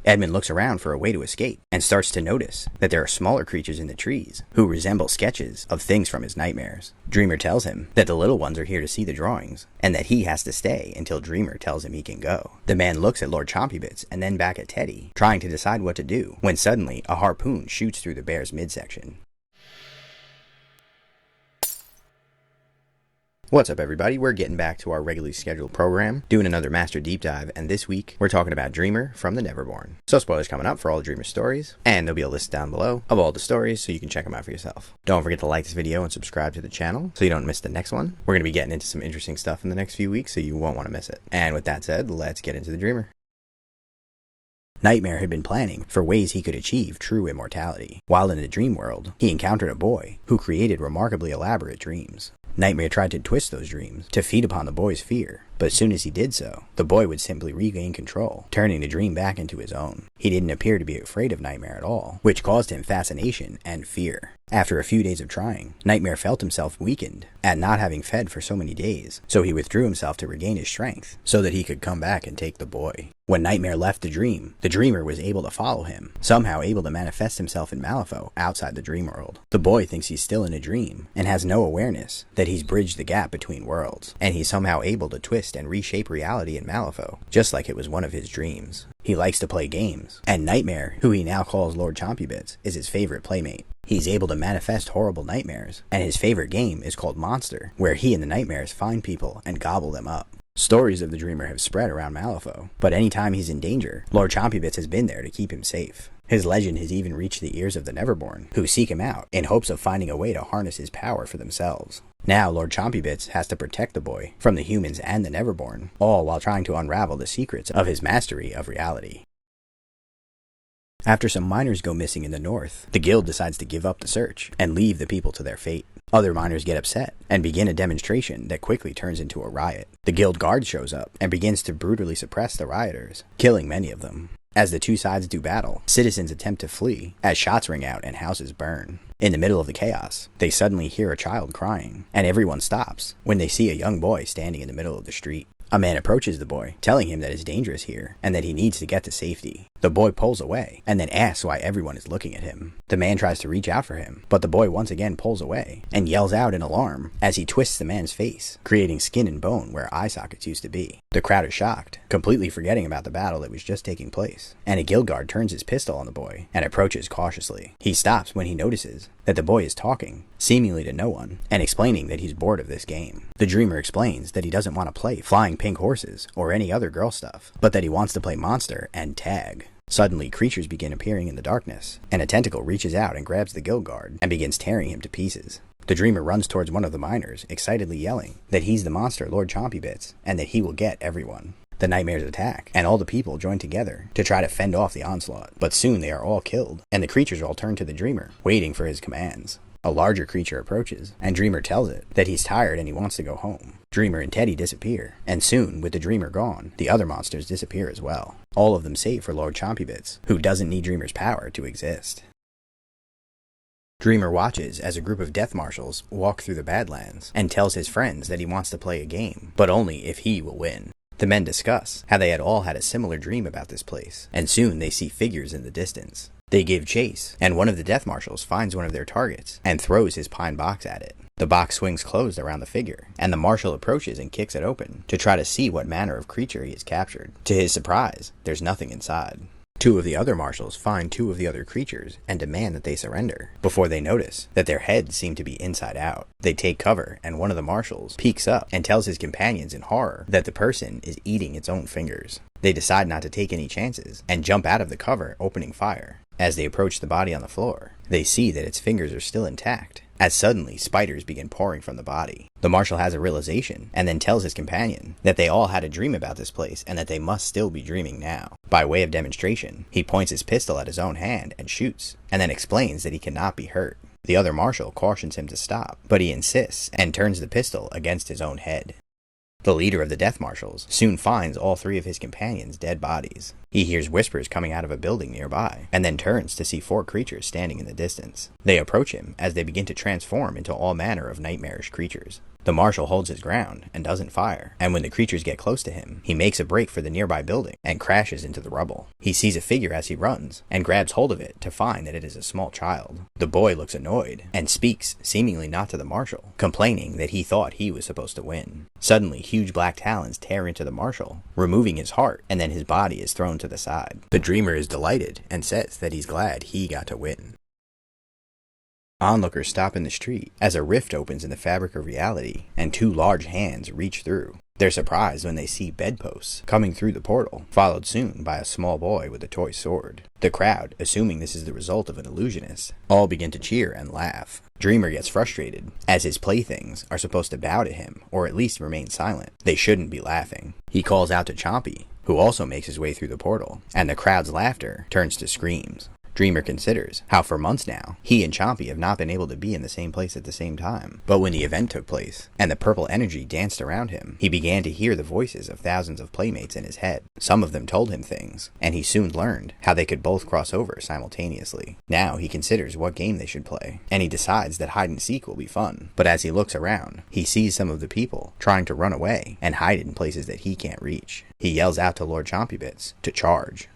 Edmund looks around for a way to escape and starts to notice that there are smaller creatures in the trees who resemble sketches of things from his nightmares. Dreamer tells him that the little ones are here to see the drawings and that he has to stay until Dreamer tells him he can go. The man looks at Lord Chompy and then back at Teddy, trying to decide what to do, when suddenly a harpoon shoots through the bear's midsection. What's up, everybody? We're getting back to our regularly scheduled program, doing another Master Deep Dive, and this week we're talking about Dreamer from the Neverborn. So spoilers coming up for all the Dreamer stories, and there'll be a list down below of all the stories so you can check them out for yourself. Don't forget to like this video and subscribe to the channel so you don't miss the next one. We're going to be getting into some interesting stuff in the next few weeks, so you won't want to miss it. And with that said, let's get into the Dreamer. Nightmare had been planning for ways he could achieve true immortality. While in the dream world, he encountered a boy who created remarkably elaborate dreams. Nightmare tried to twist those dreams to feed upon the boy's fear, but as soon as he did so, the boy would simply regain control, turning the dream back into his own. He didn't appear to be afraid of Nightmare at all, which caused him fascination and fear. After a few days of trying, Nightmare felt himself weakened at not having fed for so many days, so he withdrew himself to regain his strength so that he could come back and take the boy. When Nightmare left the dream, the Dreamer was able to follow him, somehow able to manifest himself in Malifaux outside the dream world. The boy thinks he's still in a dream and has no awareness that he's bridged the gap between worlds, and he's somehow able to twist and reshape reality in Malifaux, just like it was one of his dreams. He likes to play games, and Nightmare, who he now calls Lord Chompy, is his favorite playmate. He's able to manifest horrible nightmares, and his favorite game is called Monster, where he and the nightmares find people and gobble them up. Stories of the Dreamer have spread around Malifaux, but anytime he's in danger, Lord Chompy has been there to keep him safe. His legend has even reached the ears of the Neverborn, who seek him out in hopes of finding a way to harness his power for themselves. Now Lord Chompy has to protect the boy from the humans and the Neverborn, all while trying to unravel the secrets of his mastery of reality. After some miners go missing in the north, the guild decides to give up the search and leave the people to their fate. Other miners get upset and begin a demonstration that quickly turns into a riot. The guild guard shows up and begins to brutally suppress the rioters, killing many of them. As the two sides do battle, citizens attempt to flee as shots ring out and houses burn. In the middle of the chaos, they suddenly hear a child crying, and everyone stops when they see a young boy standing in the middle of the street. A man approaches the boy, telling him that it's dangerous here and that he needs to get to safety. The boy pulls away and then asks why everyone is looking at him. The man tries to reach out for him, but the boy once again pulls away and yells out in alarm as he twists the man's face, creating skin and bone where eye sockets used to be. The crowd is shocked, completely forgetting about the battle that was just taking place, and a guild guard turns his pistol on the boy and approaches cautiously. He stops when he notices that the boy is talking, seemingly to no one, and explaining that he's bored of this game. The Dreamer explains that he doesn't want to play flying pink horses or any other girl stuff, but that he wants to play Monster and tag. Suddenly, creatures begin appearing in the darkness, and a tentacle reaches out and grabs the guild guard and begins tearing him to pieces. The Dreamer runs towards one of the miners, excitedly yelling that he's the monster Lord Chompy and that he will get everyone. The nightmares attack, and all the people join together to try to fend off the onslaught, but soon they are all killed, and the creatures all turn to the Dreamer, waiting for his commands. A larger creature approaches, and Dreamer tells it that he's tired and he wants to go home. Dreamer and Teddy disappear, and soon, with the Dreamer gone, the other monsters disappear as well. All of them save for Lord Chompy, who doesn't need Dreamer's power to exist. Dreamer watches as a group of death marshals walk through the Badlands, and tells his friends that he wants to play a game, but only if he will win. The men discuss how they had all had a similar dream about this place, and soon they see figures in the distance. They give chase, and one of the death marshals finds one of their targets and throws his pine box at it. The box swings closed around the figure, and the marshal approaches and kicks it open to try to see what manner of creature he has captured. To his surprise, there's nothing inside. Two of the other marshals find two of the other creatures and demand that they surrender, before they notice that their heads seem to be inside out. They take cover, and one of the marshals peeks up and tells his companions in horror that the person is eating its own fingers. They decide not to take any chances and jump out of the cover, opening fire. As they approach the body on the floor, they see that its fingers are still intact, as suddenly spiders begin pouring from the body. The marshal has a realization, and then tells his companion that they all had a dream about this place and that they must still be dreaming now. By way of demonstration, he points his pistol at his own hand and shoots, and then explains that he cannot be hurt. The other marshal cautions him to stop, but he insists and turns the pistol against his own head. The leader of the death marshals soon finds all three of his companions' dead bodies. He hears whispers coming out of a building nearby, and then turns to see 4 creatures standing in the distance. They approach him as they begin to transform into all manner of nightmarish creatures. The marshal holds his ground and doesn't fire, and when the creatures get close to him, he makes a break for the nearby building and crashes into the rubble. He sees a figure as he runs and grabs hold of it to find that it is a small child. The boy looks annoyed and speaks, seemingly not to the marshal, complaining that he thought he was supposed to win. Suddenly, huge black talons tear into the marshal, removing his heart, and then his body is thrown to the side. The dreamer is delighted and says that he's glad he got to win. Onlookers stop in the street as a rift opens in the fabric of reality and two large hands reach through. They're surprised when they see bedposts coming through the portal, followed soon by a small boy with a toy sword. The crowd, assuming this is the result of an illusionist, all begin to cheer and laugh. Dreamer gets frustrated, as his playthings are supposed to bow to him, or at least remain silent. They shouldn't be laughing. He calls out to Chompy, who also makes his way through the portal, and the crowd's laughter turns to screams. Dreamer considers how for months now, he and Chompy have not been able to be in the same place at the same time. But when the event took place, and the purple energy danced around him, he began to hear the voices of thousands of playmates in his head. Some of them told him things, and he soon learned how they could both cross over simultaneously. Now he considers what game they should play, and he decides that hide and seek will be fun. But as he looks around, he sees some of the people trying to run away and hide in places that he can't reach. He yells out to Lord Chompybits to charge.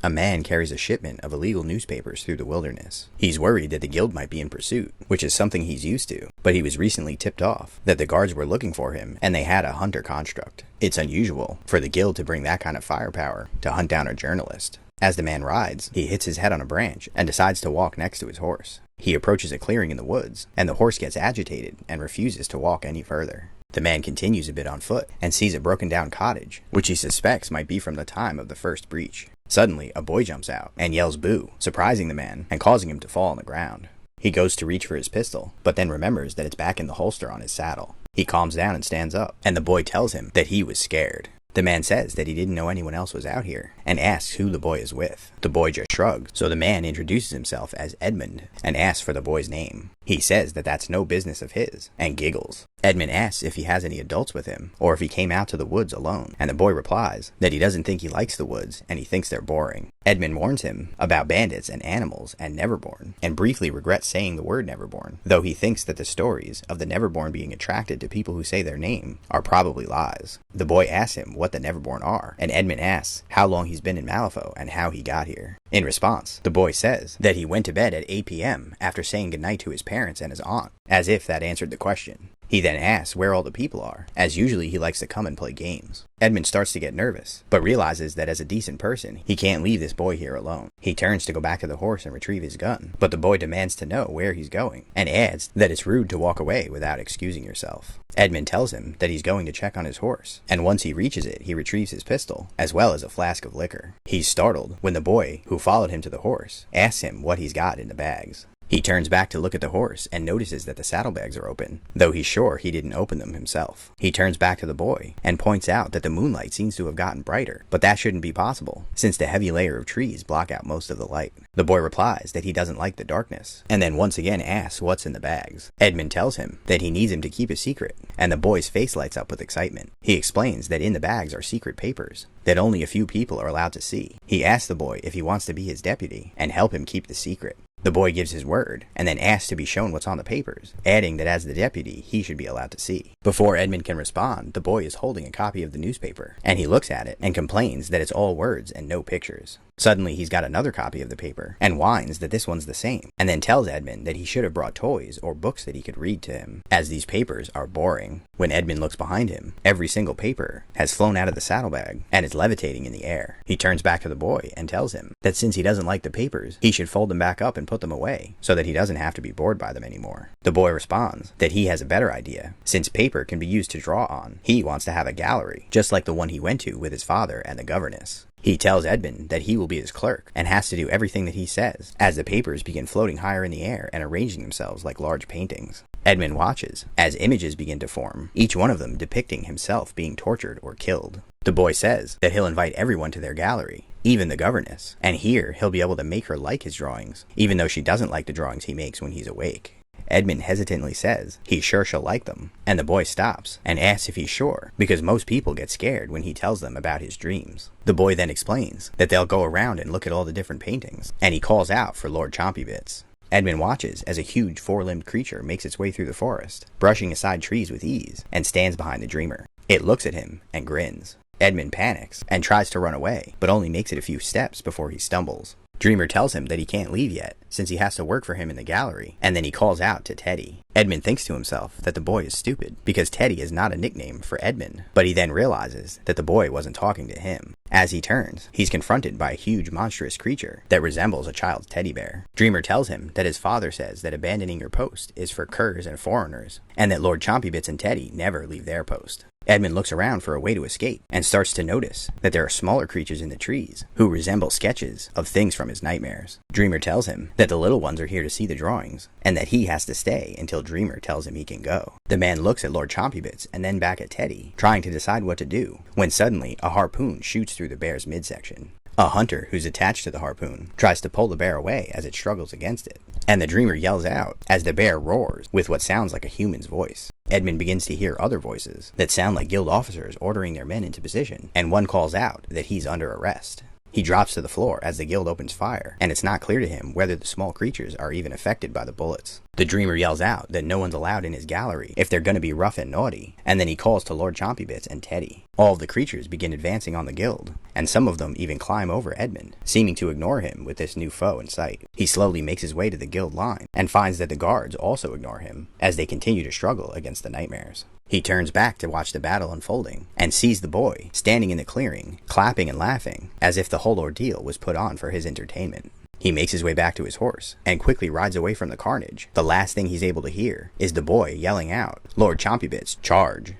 A man carries a shipment of illegal newspapers through the wilderness. He's worried that the guild might be in pursuit, which is something he's used to, but he was recently tipped off that the guards were looking for him and they had a hunter construct. It's unusual for the guild to bring that kind of firepower to hunt down a journalist. As the man rides, he hits his head on a branch and decides to walk next to his horse. He approaches a clearing in the woods, and the horse gets agitated and refuses to walk any further. The man continues a bit on foot and sees a broken down cottage, which he suspects might be from the time of the first breach. Suddenly, a boy jumps out and yells boo, surprising the man and causing him to fall on the ground. He goes to reach for his pistol, but then remembers that it's back in the holster on his saddle. He calms down and stands up, and the boy tells him that he was scared. The man says that he didn't know anyone else was out here, and asks who the boy is with. The boy just shrugs, so the man introduces himself as Edmund, and asks for the boy's name. He says that that's no business of his, and giggles. Edmund asks if he has any adults with him, or if he came out to the woods alone, and the boy replies that he doesn't think he likes the woods, and he thinks they're boring. Edmund warns him about bandits and animals and Neverborn, and briefly regrets saying the word Neverborn, though he thinks that the stories of the Neverborn being attracted to people who say their name are probably lies. The boy asks him what the Neverborn are, and Edmund asks how long he's been in Malifaux and how he got here. In response, the boy says that he went to bed at 8 p.m. after saying goodnight to his parents and his aunt, as if that answered the question. He then asks where all the people are, as usually he likes to come and play games. Edmund starts to get nervous, but realizes that as a decent person, he can't leave this boy here alone. He turns to go back to the horse and retrieve his gun, but the boy demands to know where he's going, and adds that it's rude to walk away without excusing yourself. Edmund tells him that he's going to check on his horse, and once he reaches it, he retrieves his pistol, as well as a flask of liquor. He's startled when the boy, who followed him to the horse, asks him what he's got in the bags. He turns back to look at the horse and notices that the saddlebags are open, though he's sure he didn't open them himself. He turns back to the boy and points out that the moonlight seems to have gotten brighter, but that shouldn't be possible, since the heavy layer of trees block out most of the light. The boy replies that he doesn't like the darkness, and then once again asks what's in the bags. Edmund tells him that he needs him to keep a secret, and the boy's face lights up with excitement. He explains that in the bags are secret papers that only a few people are allowed to see. He asks the boy if he wants to be his deputy and help him keep the secret. The boy gives his word, and then asks to be shown what's on the papers, adding that as the deputy, he should be allowed to see. Before Edmund can respond, the boy is holding a copy of the newspaper, and he looks at it and complains that it's all words and no pictures. Suddenly, he's got another copy of the paper, and whines that this one's the same, and then tells Edmund that he should have brought toys or books that he could read to him, as these papers are boring. When Edmund looks behind him, every single paper has flown out of the saddlebag, and is levitating in the air. He turns back to the boy and tells him that since he doesn't like the papers, he should fold them back up and put them away, so that he doesn't have to be bored by them anymore. The boy responds that he has a better idea. Since paper can be used to draw on, he wants to have a gallery, just like the one he went to with his father and the governess. He tells Edmund that he will be his clerk, and has to do everything that he says, as the papers begin floating higher in the air and arranging themselves like large paintings. Edmund watches as images begin to form, each one of them depicting himself being tortured or killed. The boy says that he'll invite everyone to their gallery, even the governess, and here he'll be able to make her like his drawings, even though she doesn't like the drawings he makes when he's awake. Edmund hesitantly says he's sure she'll like them, and the boy stops and asks if he's sure, because most people get scared when he tells them about his dreams. The boy then explains that they'll go around and look at all the different paintings, and he calls out for Lord Chompybits. Edmund watches as a huge four-limbed creature makes its way through the forest, brushing aside trees with ease, and stands behind the dreamer. It looks at him and grins. Edmund panics and tries to run away, but only makes it a few steps before he stumbles. Dreamer tells him that he can't leave yet, since he has to work for him in the gallery, and then he calls out to Teddy. Edmund thinks to himself that the boy is stupid, because Teddy is not a nickname for Edmund, but he then realizes that the boy wasn't talking to him. As he turns, he's confronted by a huge monstrous creature that resembles a child's teddy bear. Dreamer tells him that his father says that abandoning your post is for curs and foreigners, and that Lord Chompy and Teddy never leave their post. Edmund looks around for a way to escape, and starts to notice that there are smaller creatures in the trees who resemble sketches of things from his nightmares. Dreamer tells him that the little ones are here to see the drawings, and that he has to stay until Dreamer tells him he can go. The man looks at Lord Chompy and then back at Teddy, trying to decide what to do, when suddenly a harpoon shoots through the bear's midsection. A hunter who's attached to the harpoon tries to pull the bear away as it struggles against it, and the dreamer yells out as the bear roars with what sounds like a human's voice. Edmund begins to hear other voices that sound like guild officers ordering their men into position, and one calls out that he's under arrest. He drops to the floor as the guild opens fire, and it's not clear to him whether the small creatures are even affected by the bullets. The dreamer yells out that no one's allowed in his gallery if they're gonna be rough and naughty, and then he calls to Lord Chompy and Teddy. All of the creatures begin advancing on the guild, and some of them even climb over Edmund, seeming to ignore him with this new foe in sight. He slowly makes his way to the guild line, and finds that the guards also ignore him, as they continue to struggle against the nightmares. He turns back to watch the battle unfolding, and sees the boy standing in the clearing, clapping and laughing, as if the whole ordeal was put on for his entertainment. He makes his way back to his horse, and quickly rides away from the carnage. The last thing he's able to hear is the boy yelling out, "Lord Chompy, charge!"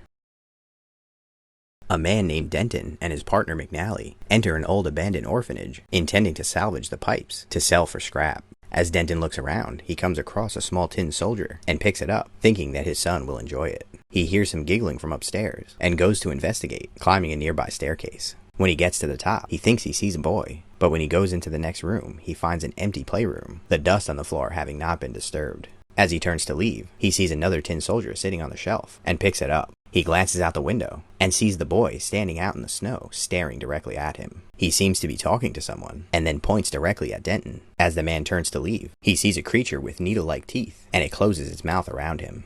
A man named Denton and his partner McNally enter an old abandoned orphanage, intending to salvage the pipes to sell for scrap. As Denton looks around, he comes across a small tin soldier and picks it up, thinking that his son will enjoy it. He hears him giggling from upstairs and goes to investigate, climbing a nearby staircase. When he gets to the top, he thinks he sees a boy, but when he goes into the next room, he finds an empty playroom, the dust on the floor having not been disturbed. As he turns to leave, he sees another tin soldier sitting on the shelf and picks it up. He glances out the window and sees the boy standing out in the snow, staring directly at him. He seems to be talking to someone, and then points directly at Denton. As the man turns to leave, he sees a creature with needle-like teeth, and it closes its mouth around him.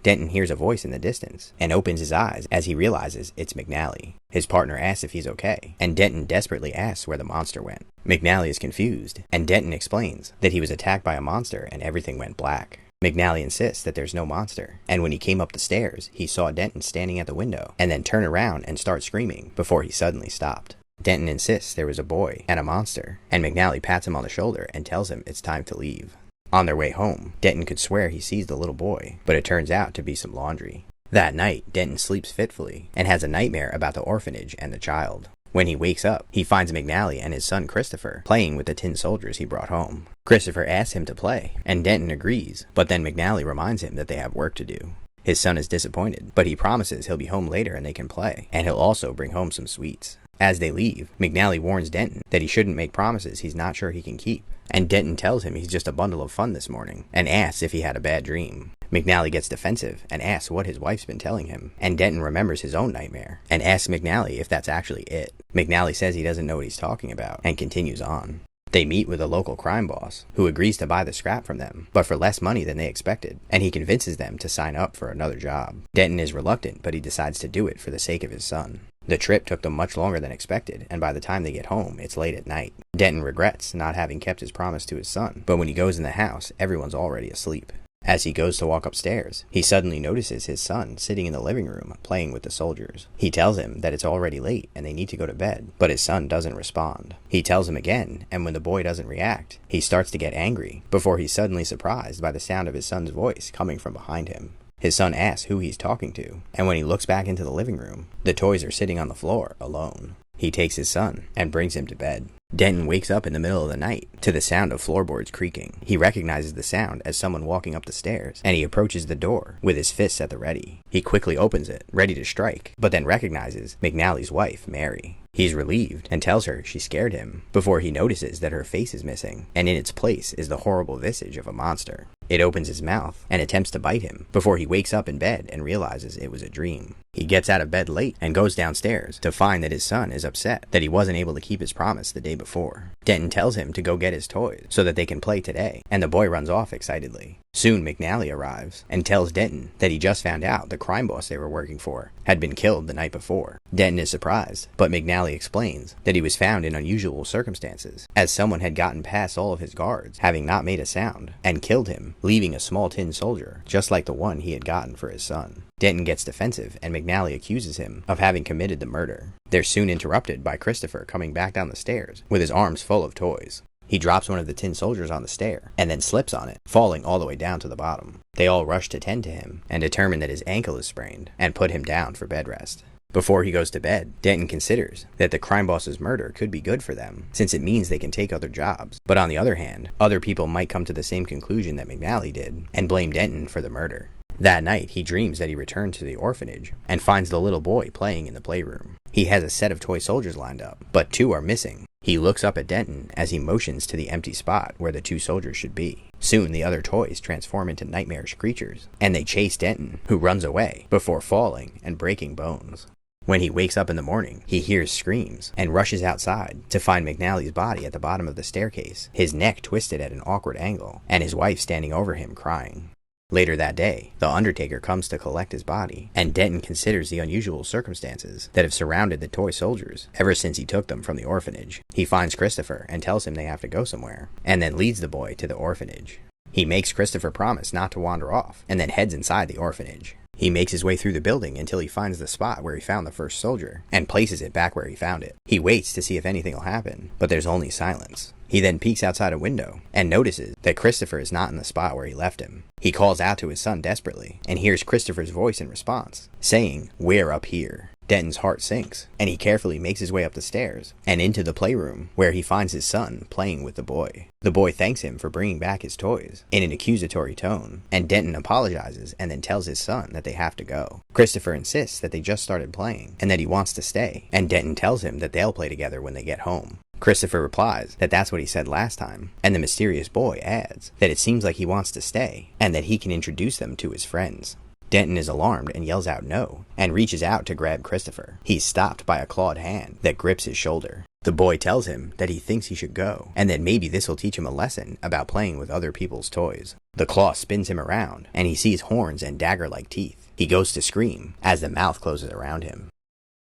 Denton hears a voice in the distance, and opens his eyes as he realizes it's McNally. His partner asks if he's okay, and Denton desperately asks where the monster went. McNally is confused, and Denton explains that he was attacked by a monster and everything went black. McNally insists that there's no monster, and when he came up the stairs, he saw Denton standing at the window, and then turn around and start screaming before he suddenly stopped. Denton insists there was a boy and a monster, and McNally pats him on the shoulder and tells him it's time to leave. On their way home, Denton could swear he sees the little boy, but it turns out to be some laundry. That night, Denton sleeps fitfully, and has a nightmare about the orphanage and the child. When he wakes up, he finds McNally and his son Christopher playing with the tin soldiers he brought home. Christopher asks him to play, and Denton agrees, but then McNally reminds him that they have work to do. His son is disappointed, but he promises he'll be home later and they can play, and he'll also bring home some sweets. As they leave, McNally warns Denton that he shouldn't make promises he's not sure he can keep, and Denton tells him he's just a bundle of fun this morning, and asks if he had a bad dream. McNally gets defensive and asks what his wife's been telling him, and Denton remembers his own nightmare, and asks McNally if that's actually it. McNally says he doesn't know what he's talking about, and continues on. They meet with a local crime boss, who agrees to buy the scrap from them, but for less money than they expected, and he convinces them to sign up for another job. Denton is reluctant, but he decides to do it for the sake of his son. The trip took them much longer than expected, and by the time they get home, it's late at night. Denton regrets not having kept his promise to his son, but when he goes in the house, everyone's already asleep. As he goes to walk upstairs, he suddenly notices his son sitting in the living room playing with the soldiers. He tells him that it's already late and they need to go to bed, but his son doesn't respond. He tells him again, and when the boy doesn't react, he starts to get angry, before he's suddenly surprised by the sound of his son's voice coming from behind him. His son asks who he's talking to, and when he looks back into the living room, the toys are sitting on the floor, alone. He takes his son and brings him to bed. Denton wakes up in the middle of the night to the sound of floorboards creaking. He recognizes the sound as someone walking up the stairs, and he approaches the door with his fists at the ready. He quickly opens it, ready to strike, but then recognizes McNally's wife, Mary. He's relieved and tells her she scared him, before he notices that her face is missing, and in its place is the horrible visage of a monster. It opens his mouth and attempts to bite him, before he wakes up in bed and realizes it was a dream. He gets out of bed late and goes downstairs to find that his son is upset that he wasn't able to keep his promise the day before. Denton tells him to go get his toys so that they can play today, and the boy runs off excitedly. Soon McNally arrives and tells Denton that he just found out the crime boss they were working for had been killed the night before. Denton is surprised, but McNally explains that he was found in unusual circumstances, as someone had gotten past all of his guards, having not made a sound, and killed him, leaving a small tin soldier, just like the one he had gotten for his son. Denton gets defensive, and McNally accuses him of having committed the murder. They're soon interrupted by Christopher coming back down the stairs with his arms full of toys. He drops one of the tin soldiers on the stair, and then slips on it, falling all the way down to the bottom. They all rush to tend to him, and determine that his ankle is sprained, and put him down for bed rest. Before he goes to bed, Denton considers that the crime boss's murder could be good for them, since it means they can take other jobs. But on the other hand, other people might come to the same conclusion that McNally did, and blame Denton for the murder. That night, he dreams that he returned to the orphanage, and finds the little boy playing in the playroom. He has a set of toy soldiers lined up, but 2 are missing. He looks up at Denton as he motions to the empty spot where the 2 soldiers should be. Soon the other toys transform into nightmarish creatures, and they chase Denton, who runs away, before falling and breaking bones. When he wakes up in the morning, he hears screams, and rushes outside to find McNally's body at the bottom of the staircase, his neck twisted at an awkward angle, and his wife standing over him crying. Later that day, the Undertaker comes to collect his body, and Denton considers the unusual circumstances that have surrounded the toy soldiers ever since he took them from the orphanage. He finds Christopher and tells him they have to go somewhere, and then leads the boy to the orphanage. He makes Christopher promise not to wander off, and then heads inside the orphanage. He makes his way through the building until he finds the spot where he found the first soldier, and places it back where he found it. He waits to see if anything will happen, but there's only silence. He then peeks outside a window, and notices that Christopher is not in the spot where he left him. He calls out to his son desperately, and hears Christopher's voice in response, saying, "We're up here." Denton's heart sinks, and he carefully makes his way up the stairs, and into the playroom, where he finds his son playing with the boy. The boy thanks him for bringing back his toys, in an accusatory tone, and Denton apologizes and then tells his son that they have to go. Christopher insists that they just started playing, and that he wants to stay, and Denton tells him that they'll play together when they get home. Christopher replies that that's what he said last time, and the mysterious boy adds that it seems like he wants to stay, and that he can introduce them to his friends. Denton is alarmed and yells out no, and reaches out to grab Christopher. He's stopped by a clawed hand that grips his shoulder. The boy tells him that he thinks he should go, and that maybe this will teach him a lesson about playing with other people's toys. The claw spins him around, and he sees horns and dagger-like teeth. He goes to scream as the mouth closes around him.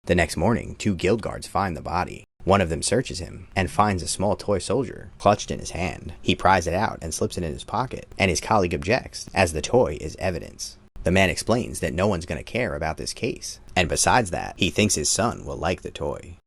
The next morning, 2 guild guards find the body. One of them searches him, and finds a small toy soldier clutched in his hand. He pries it out and slips it in his pocket, and his colleague objects, as the toy is evidence. The man explains that no one's going to care about this case, and besides that, he thinks his son will like the toy.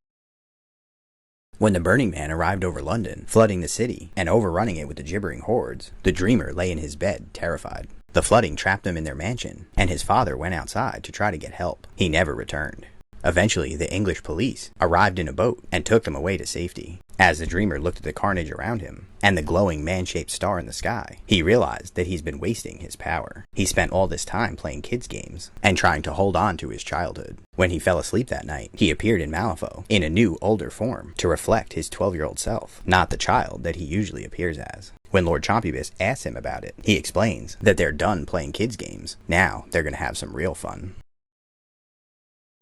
When the Burning Man arrived over London, flooding the city, and overrunning it with the gibbering hordes, the Dreamer lay in his bed, terrified. The flooding trapped him in their mansion, and his father went outside to try to get help. He never returned. Eventually, the English police arrived in a boat and took them away to safety. As the Dreamer looked at the carnage around him, and the glowing man-shaped star in the sky, he realized that he's been wasting his power. He spent all this time playing kids' games, and trying to hold on to his childhood. When he fell asleep that night, he appeared in Malifaux, in a new, older form, to reflect his 12-year-old self, not the child that he usually appears as. When Lord Chompy asks him about it, he explains that they're done playing kids' games. Now, they're gonna have some real fun.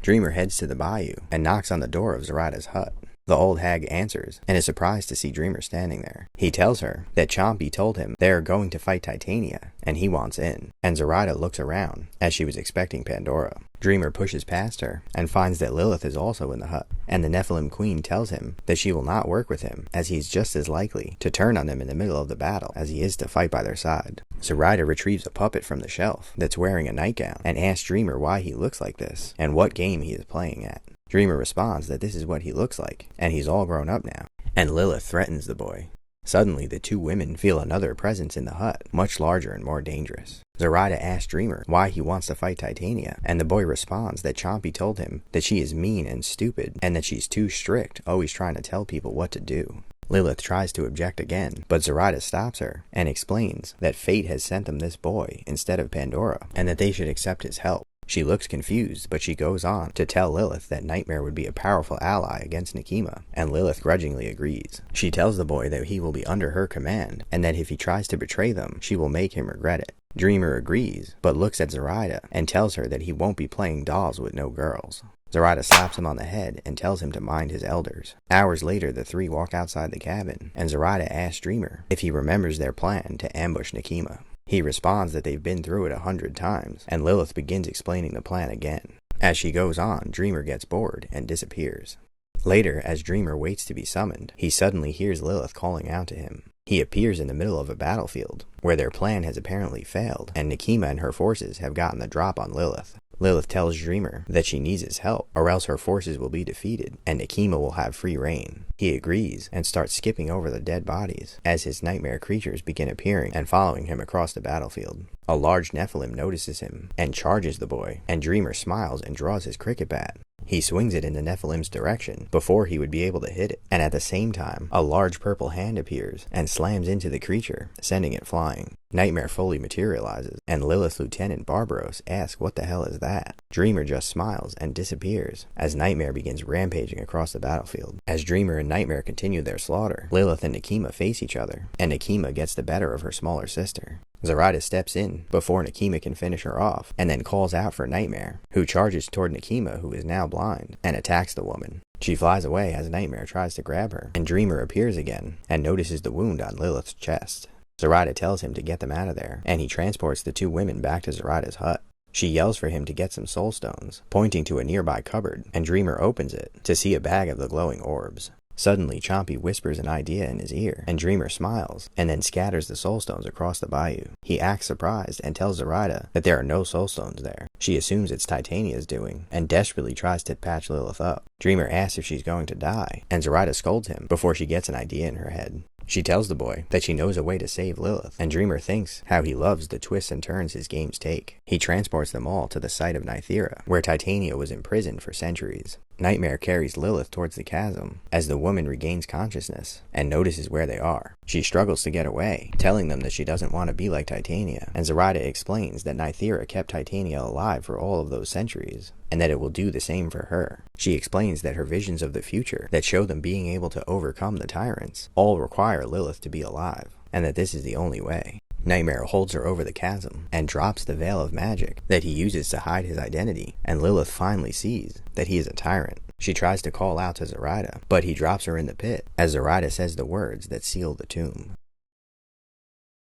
Dreamer heads to the bayou and knocks on the door of Zoraida's hut. The old hag answers and is surprised to see Dreamer standing there. He tells her that Chompy told him they are going to fight Titania and he wants in, and Zoraida looks around as she was expecting Pandora. Dreamer pushes past her and finds that Lilith is also in the hut, and the Nephilim Queen tells him that she will not work with him as he's just as likely to turn on them in the middle of the battle as he is to fight by their side. Zoraida retrieves a puppet from the shelf that's wearing a nightgown and asks Dreamer why he looks like this and what game he is playing at. Dreamer responds that this is what he looks like, and he's all grown up now, and Lilith threatens the boy. Suddenly, the 2 women feel another presence in the hut, much larger and more dangerous. Zoraida asks Dreamer why he wants to fight Titania, and the boy responds that Chompy told him that she is mean and stupid, and that she's too strict, always trying to tell people what to do. Lilith tries to object again, but Zoraida stops her and explains that fate has sent them this boy instead of Pandora, and that they should accept his help. She looks confused, but she goes on to tell Lilith that Nightmare would be a powerful ally against Nekima, and Lilith grudgingly agrees. She tells the boy that he will be under her command, and that if he tries to betray them, she will make him regret it. Dreamer agrees, but looks at Zoraida and tells her that he won't be playing dolls with no girls. Zoraida slaps him on the head and tells him to mind his elders. Hours later, the three walk outside the cabin, and Zoraida asks Dreamer if he remembers their plan to ambush Nekima. He responds that they've been through it 100 times, and Lilith begins explaining the plan again. As she goes on, Dreamer gets bored and disappears. Later, as Dreamer waits to be summoned, he suddenly hears Lilith calling out to him. He appears in the middle of a battlefield, where their plan has apparently failed, and Nekima and her forces have gotten the drop on Lilith. Lilith tells Dreamer that she needs his help, or else her forces will be defeated, and Nekima will have free reign. He agrees, and starts skipping over the dead bodies, as his nightmare creatures begin appearing and following him across the battlefield. A large Nephilim notices him, and charges the boy, and Dreamer smiles and draws his cricket bat. He swings it in the Nephilim's direction before he would be able to hit it, and at the same time, a large purple hand appears and slams into the creature, sending it flying. Nightmare fully materializes, and Lilith Lieutenant Barbaros asks what the hell is that. Dreamer just smiles and disappears, as Nightmare begins rampaging across the battlefield. As Dreamer and Nightmare continue their slaughter, Lilith and Nekima face each other, and Nekima gets the better of her smaller sister. Zoraida steps in before Nekima can finish her off, and then calls out for Nightmare, who charges toward Nekima, who is now blind, and attacks the woman. She flies away as Nightmare tries to grab her, and Dreamer appears again, and notices the wound on Lilith's chest. Zoraida tells him to get them out of there, and he transports the two women back to Zoraida's hut. She yells for him to get some soul stones, pointing to a nearby cupboard, and Dreamer opens it to see a bag of the glowing orbs. Suddenly, Chompy whispers an idea in his ear, and Dreamer smiles, and then scatters the soulstones across the bayou. He acts surprised and tells Zoraida that there are no soulstones there. She assumes it's Titania's doing, and desperately tries to patch Lilith up. Dreamer asks if she's going to die, and Zoraida scolds him before she gets an idea in her head. She tells the boy that she knows a way to save Lilith, and Dreamer thinks how he loves the twists and turns his games take. He transports them all to the site of Nythera, where Titania was imprisoned for centuries. Nightmare carries Lilith towards the chasm, as the woman regains consciousness, and notices where they are. She struggles to get away, telling them that she doesn't want to be like Titania, and Zoraida explains that Nythera kept Titania alive for all of those centuries, and that it will do the same for her. She explains that her visions of the future that show them being able to overcome the tyrants all require Lilith to be alive, and that this is the only way. Nightmare holds her over the chasm and drops the veil of magic that he uses to hide his identity, and Lilith finally sees that he is a tyrant. She tries to call out to Zoraida, but he drops her in the pit as Zoraida says the words that seal the tomb.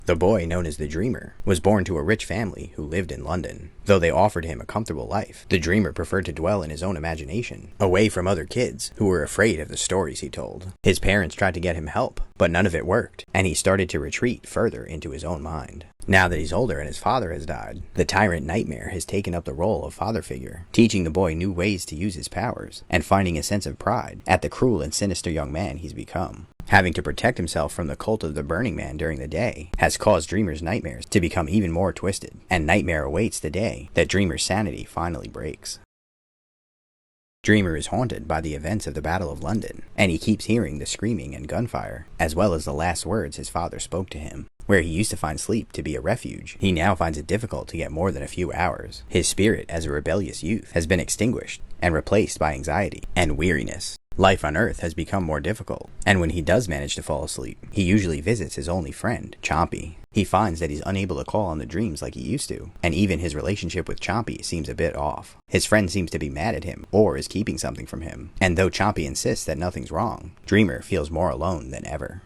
The boy, known as the Dreamer, was born to a rich family who lived in London. Though they offered him a comfortable life, the Dreamer preferred to dwell in his own imagination, away from other kids who were afraid of the stories he told. His parents tried to get him help, but none of it worked, and he started to retreat further into his own mind. Now that he's older and his father has died, the tyrant Nightmare has taken up the role of father figure, teaching the boy new ways to use his powers, and finding a sense of pride at the cruel and sinister young man he's become. Having to protect himself from the cult of the Burning Man during the day has caused Dreamer's nightmares to become even more twisted, and Nightmare awaits the day that Dreamer's sanity finally breaks. Dreamer is haunted by the events of the Battle of London, and he keeps hearing the screaming and gunfire, as well as the last words his father spoke to him. Where he used to find sleep to be a refuge, he now finds it difficult to get more than a few hours. His spirit as a rebellious youth has been extinguished and replaced by anxiety and weariness. Life on Earth has become more difficult, and when he does manage to fall asleep, he usually visits his only friend, Chompy. He finds that he's unable to call on the dreams like he used to, and even his relationship with Chompy seems a bit off. His friend seems to be mad at him, or is keeping something from him, and though Chompy insists that nothing's wrong, Dreamer feels more alone than ever.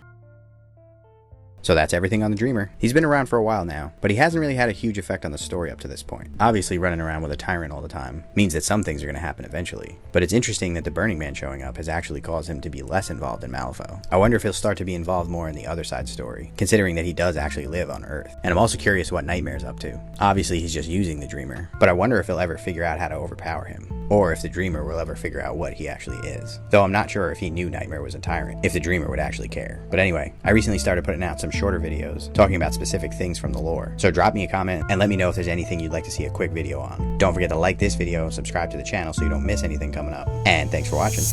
So that's everything on the Dreamer. He's been around for a while now, but he hasn't really had a huge effect on the story up to this point. Obviously, running around with a tyrant all the time means that some things are going to happen eventually, but it's interesting that the Burning Man showing up has actually caused him to be less involved in Malifaux. I wonder if he'll start to be involved more in the other side story, considering that he does actually live on Earth. And I'm also curious what Nightmare's up to. Obviously, he's just using the Dreamer, but I wonder if he'll ever figure out how to overpower him, or if the Dreamer will ever figure out what he actually is. Though I'm not sure if he knew Nightmare was a tyrant, if the Dreamer would actually care. But anyway, I recently started putting out some shorter videos talking about specific things from the lore. So drop me a comment and let me know if there's anything you'd like to see a quick video on. Don't forget to like this video, subscribe to the channel so you don't miss anything coming up. And thanks for watching.